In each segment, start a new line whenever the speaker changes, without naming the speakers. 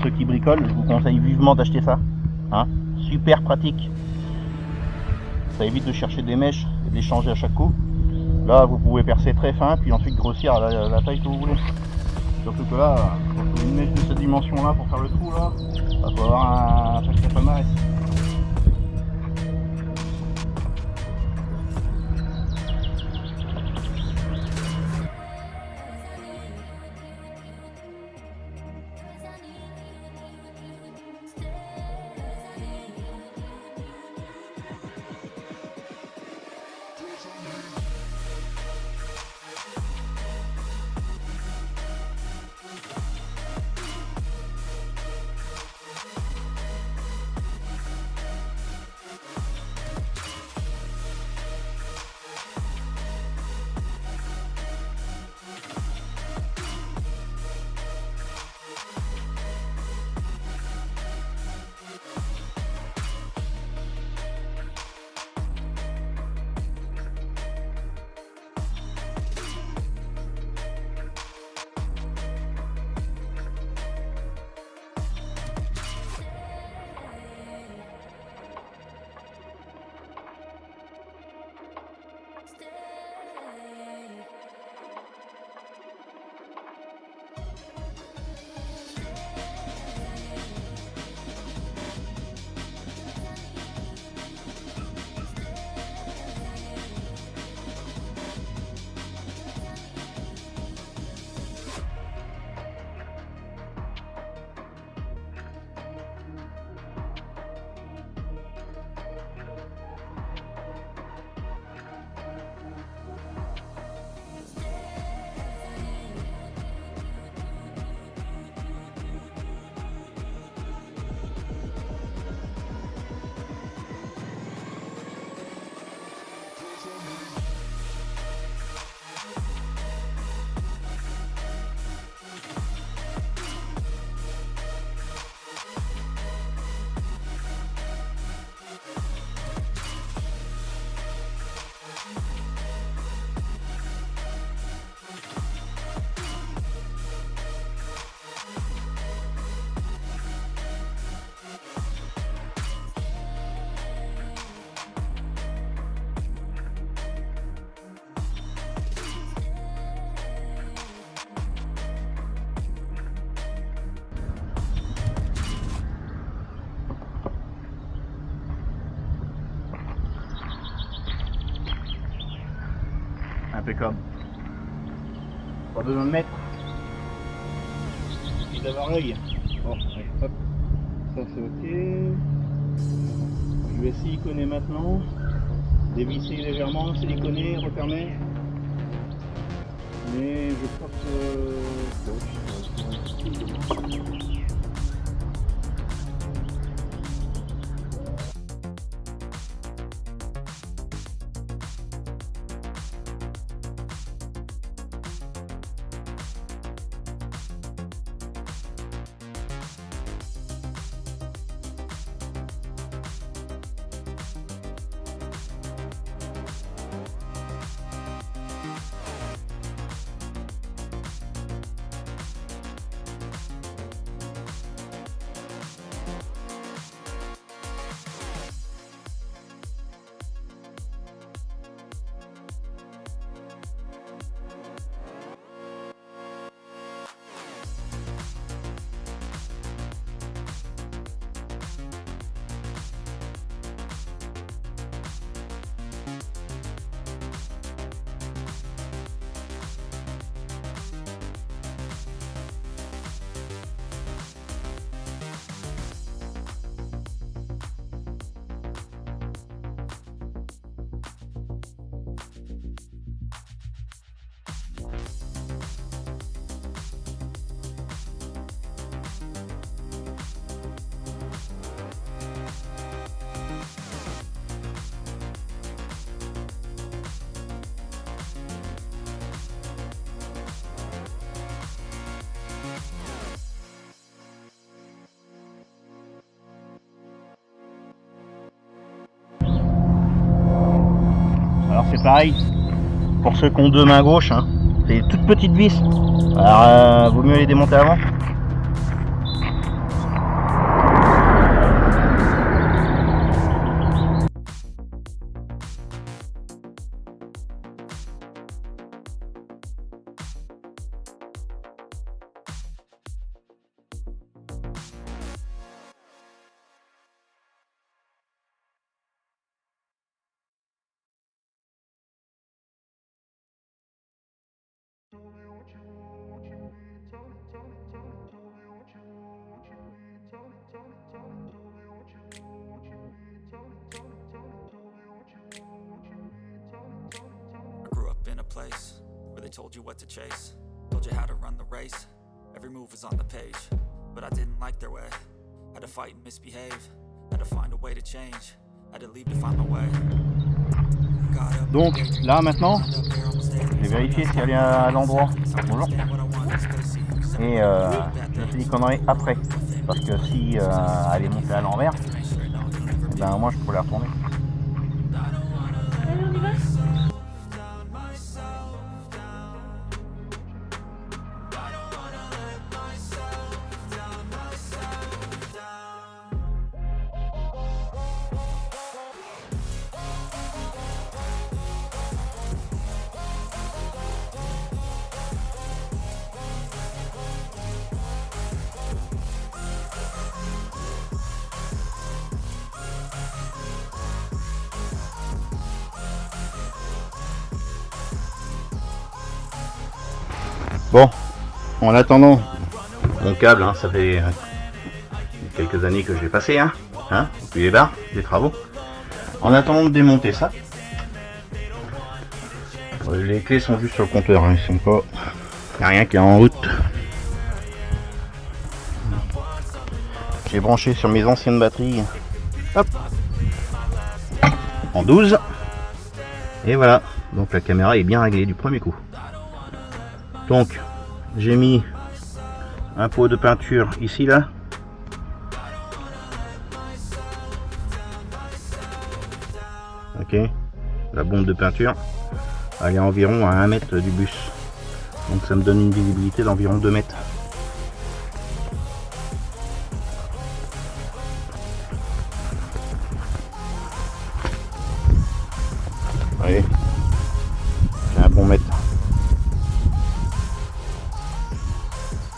Pour ceux qui bricolent, je vous conseille vivement d'acheter ça. Hein, super pratique. Ça évite de chercher des mèches et de les changer à chaque coup. Là, vous pouvez percer très fin, puis ensuite grossir à la taille que vous voulez. Surtout que là, pour une mèche de cette dimension-là, pour faire le trou, là, il va falloir un sacré palmarès. Impeccable. Pas besoin de mettre. Il suffit d'avoir l'œil. Bon, allez, hop. Ça c'est ok. Je vais siliconer maintenant. Dévisser légèrement, siliconer, refermer. Mais je crois que... Alors c'est pareil, pour ceux qui ont deux mains gauches, hein, c'est des toutes petites vis. Alors vaut mieux les démonter avant.
Place where they told you what to chase, told you how to run the race. Every move was on the page, but I didn't like their way. Had to fight and misbehave, had to find a way to change, had to leave to find my way.
Donc là maintenant, j'ai vérifié si elle est à l'endroit. Bonjour. Et je siliconerai après, parce que si elle est montée à l'envers, ben moi je pourrais la retourner. Bon, en attendant mon câble, hein, ça fait quelques années que je l'ai passé, depuis les barres, des travaux. En attendant de démonter ça, les clés sont juste sur le compteur, hein, ils sont pas, il n'y a rien qui est en route. J'ai branché sur mes anciennes batteries, hop, en 12, et voilà, donc la caméra est bien réglée du premier coup. Donc j'ai mis un pot de peinture ici là. Ok, la bombe de peinture elle est environ à 1 mètre du bus. Donc ça me donne une visibilité d'environ 2 mètres. Allez, j'ai un bon mètre.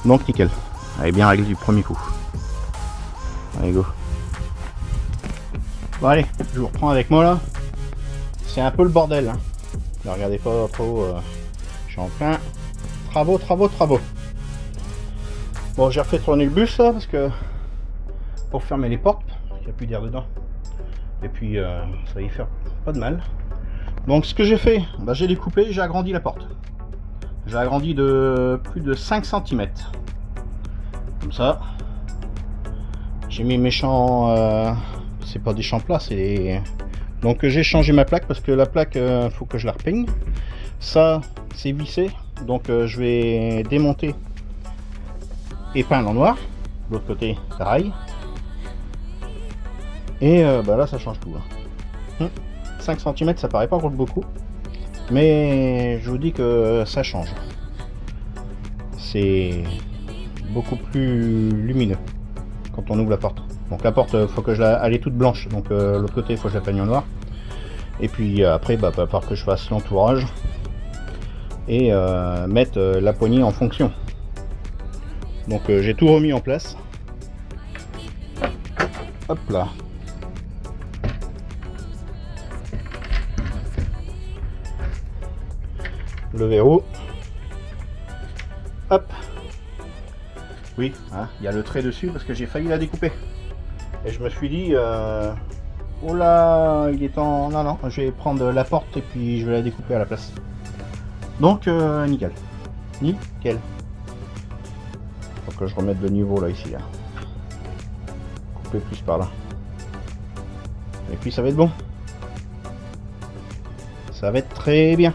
Donc nickel, elle est bien réglée du premier coup. Allez go. Bon allez, je vous reprends avec moi là. C'est un peu le bordel. Hein. Ne regardez pas trop, je suis en plein travaux. Bon, j'ai refait tourner le bus là parce que pour fermer les portes, il n'y a plus d'air dedans. Et puis ça va y faire pas de mal. Donc ce que j'ai fait, bah, j'ai découpé, j'ai agrandi la porte. J'ai agrandi de plus de 5 cm. Comme ça. J'ai mis mes champs, c'est pas des champs plats, c'est des... Donc j'ai changé ma plaque parce que la plaque, faut que je la repeigne. Ça, c'est vissé, donc je vais démonter et peindre en noir. De l'autre côté, pareil. Et bah là, ça change tout. Hein. 5 cm, ça paraît pas beaucoup, mais je vous dis que ça change. C'est beaucoup plus lumineux quand on ouvre la porte. Donc la porte, faut que elle est toute blanche, donc l'autre côté, il faut que je la peigne en noir. Et puis après, bah, va falloir que je fasse l'entourage et mettre la poignée en fonction. Donc j'ai tout remis en place. Hop là. Le verrou. Hop. Oui, hein, il y a le trait dessus parce que j'ai failli la découper. Et je me suis dit, oh là, il est temps. Non, je vais prendre la porte et puis je vais la découper à la place. Donc, nickel. Nickel. Faut que je remette de niveau là, ici. Là. Couper plus par là. Et puis ça va être bon. Ça va être très bien.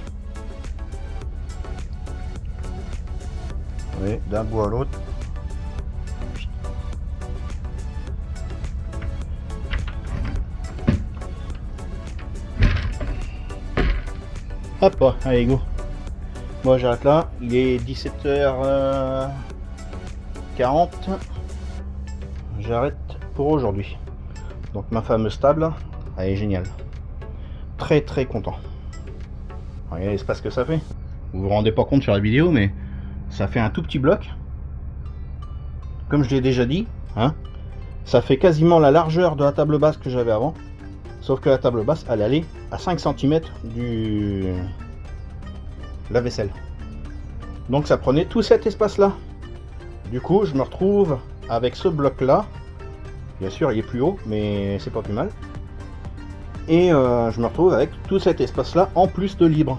Oui, d'un bout à l'autre. Hop, allez go. Moi j'arrête là, il est 17h40. J'arrête pour aujourd'hui. Donc ma fameuse table, elle est géniale. Très content. Regardez l'espace que ça fait. Vous vous rendez pas compte sur la vidéo, mais ça fait un tout petit bloc. Comme je l'ai déjà dit, hein, ça fait quasiment la largeur de la table basse que j'avais avant. Sauf que la table basse, elle allait à 5 cm du lave-vaisselle. Donc ça prenait tout cet espace-là. Du coup, je me retrouve avec ce bloc-là. Bien sûr, il est plus haut, mais c'est pas plus mal. Et je me retrouve avec tout cet espace-là en plus de libre.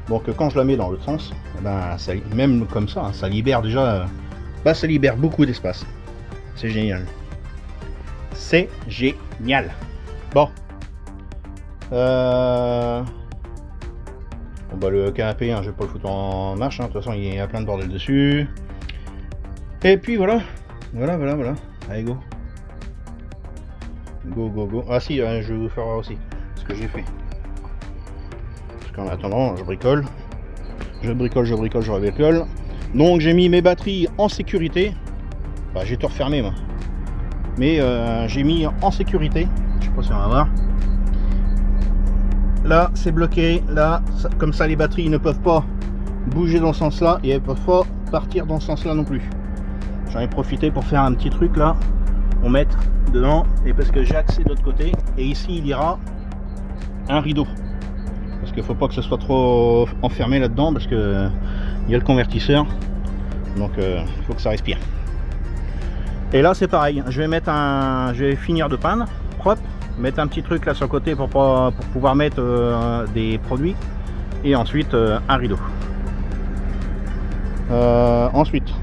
Donc quand je la mets dans l'autre sens, ben, ça, même comme ça, ça libère déjà, ça libère beaucoup d'espace. C'est génial. C'est génial. Bon. Bon bah le canapé, hein, je vais pas le foutre en marche, hein. De toute façon il y a plein de bordel dessus. Et puis voilà. Voilà. Allez go. Go. Ah si, je vais vous faire voir aussi ce que j'ai fait. Parce qu'en attendant, je bricole. Donc j'ai mis mes batteries en sécurité. Bah, j'ai tout refermé moi. Mais j'ai mis en sécurité. Je sais pas si on va voir. Là c'est bloqué. Là, comme ça les batteries ne peuvent pas bouger dans ce sens là. Et elles peuvent pas partir dans ce sens là non plus. J'en ai profité pour faire un petit truc là. Pour mettre dedans. Et parce que j'ai accès de l'autre côté. Et ici il y aura un rideau. Parce qu'il faut pas que ce soit trop enfermé là-dedans. Parce que il y a le convertisseur. Donc il faut que ça respire. Et là c'est pareil, je vais finir de peindre propre, mettre un petit truc là sur le côté pour pouvoir mettre des produits et ensuite un rideau. Ensuite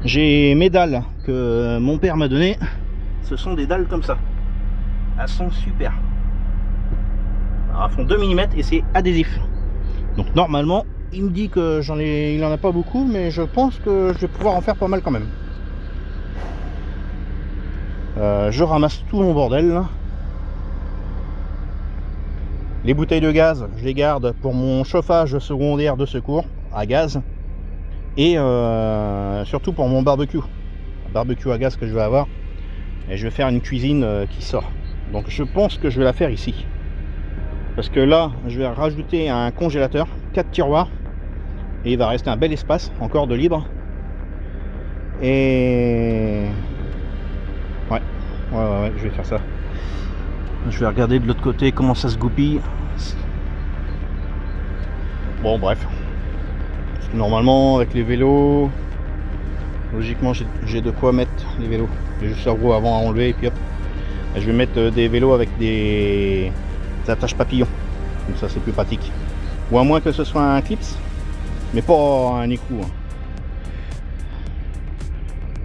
j'ai mes dalles que mon père m'a donné. Ce sont des dalles comme ça, elles sont super. Alors, elles font 2 mm et c'est adhésif. Donc normalement il me dit que il en a pas beaucoup, mais je pense que je vais pouvoir en faire pas mal quand même. Je ramasse tout mon bordel là. Les bouteilles de gaz, je les garde pour mon chauffage secondaire de secours à gaz. Et surtout pour mon barbecue à gaz que je vais avoir. Et je vais faire une cuisine qui sort. Donc je pense que je vais la faire ici. Parce que là, je vais rajouter un congélateur, 4 tiroirs. Et il va rester un bel espace, encore de libre. Et... Ouais, je vais faire ça. Je vais regarder de l'autre côté comment ça se goupille. Bon bref. Parce que normalement avec les vélos, logiquement j'ai de quoi mettre les vélos. J'ai juste à gros avant à enlever et puis hop. Et je vais mettre des vélos avec des attaches papillons. Comme ça c'est plus pratique. Ou à moins que ce soit un clips, mais pas un écrou. Hein.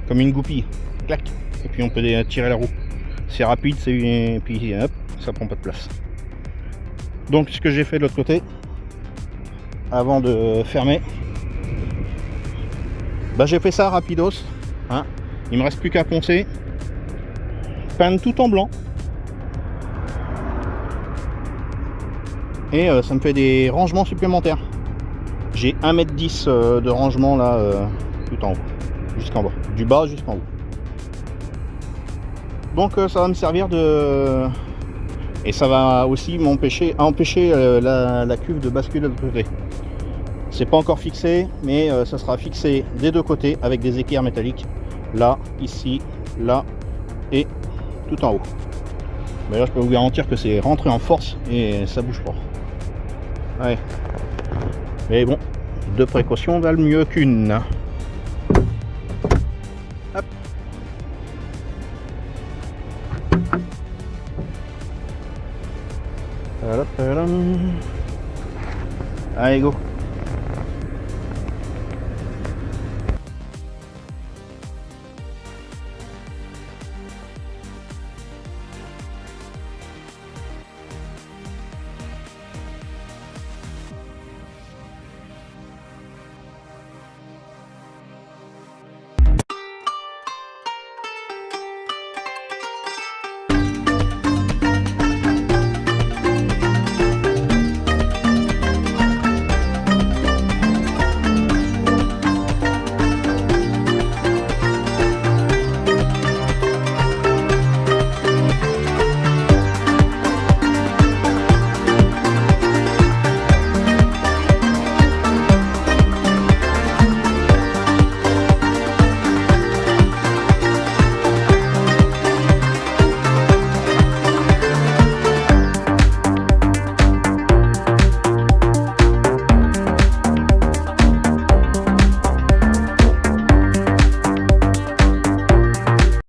Comme une goupille. Clac. Et puis on peut tirer la roue. C'est rapide, et puis hop, ça prend pas de place. Donc ce que j'ai fait de l'autre côté, avant de fermer, bah, j'ai fait ça rapidos. Hein. Il me reste plus qu'à poncer, peindre tout en blanc. Et ça me fait des rangements supplémentaires. J'ai 1,10 m de rangement là, tout en haut, jusqu'en bas, du bas jusqu'en haut. Donc ça va me servir de... Et ça va aussi empêcher la cuve de basculer de l'autre côté. C'est pas encore fixé, mais ça sera fixé des deux côtés avec des équerres métalliques. Là, ici, là et tout en haut. D'ailleurs, je peux vous garantir que c'est rentré en force et ça bouge pas. Ouais. Mais bon, deux précautions valent mieux qu'une. Hop. Allez, go.